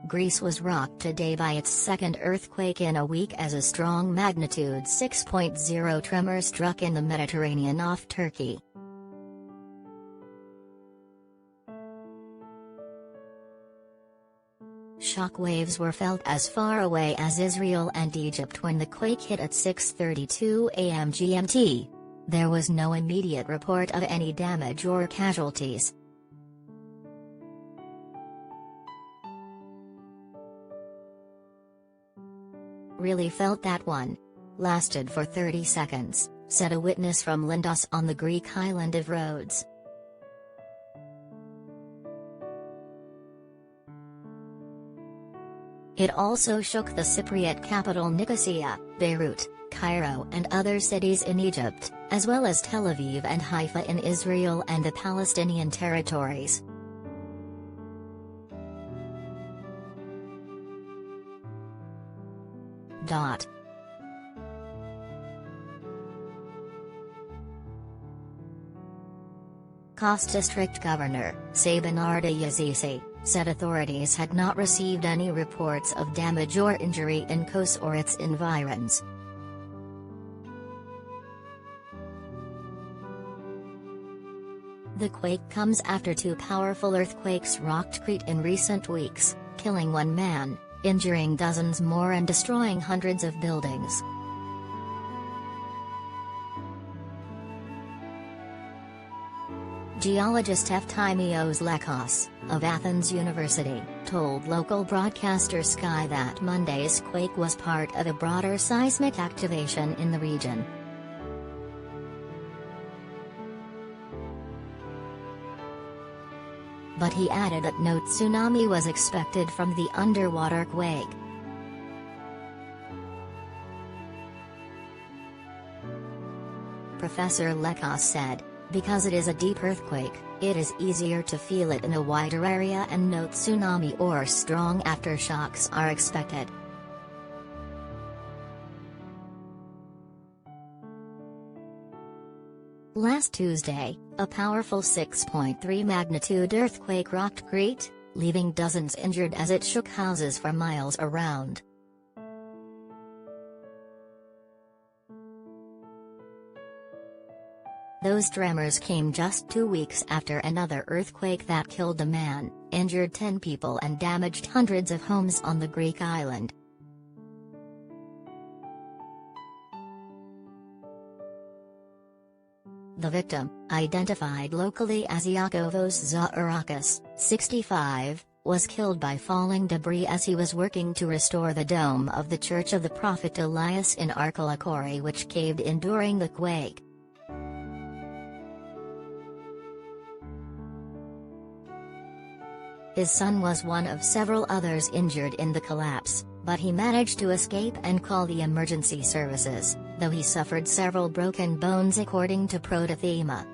Greece was rocked today by its second earthquake in a week as a strong magnitude 6.0 tremor struck in the Mediterranean off Turkey. Shockwaves were felt as far away as Israel and Egypt when the quake hit at 6:32 a.m. GMT. There was no immediate report of any damage or casualties. "Really felt that one. Lasted for 30 seconds, said a witness from Lindos on the Greek island of Rhodes. It also shook the Cypriot capital Nicosia, Beirut, Cairo and other cities in Egypt, as well as Tel Aviv and Haifa in Israel and the Palestinian territories. Kos District Governor, Sabanarda Yazisi, said authorities had not received any reports of damage or injury in Kos or its environs. The quake comes after two powerful earthquakes rocked Crete in recent weeks, killing one man, injuring dozens more and destroying hundreds of buildings. Geologist Efthymios Lekos, of Athens University, told local broadcaster Sky that Monday's quake was part of a broader seismic activation in the region. But he added that no tsunami was expected from the underwater quake. Professor Lekos said, "Because it is a deep earthquake, it is easier to feel it in a wider area and no tsunami or strong aftershocks are expected." Last Tuesday, a powerful 6.3 magnitude earthquake rocked Crete, leaving dozens injured as it shook houses for miles around. Those tremors came just 2 weeks after another earthquake that killed a man, injured 10 people and damaged hundreds of homes on the Greek island. The victim, identified locally as Iakovos Zaharakis, 65, was killed by falling debris as he was working to restore the dome of the Church of the Prophet Elias in Arkalakori, which caved in during the quake. His son was one of several others injured in the collapse, but he managed to escape and call the emergency services, though he suffered several broken bones according to Protothema.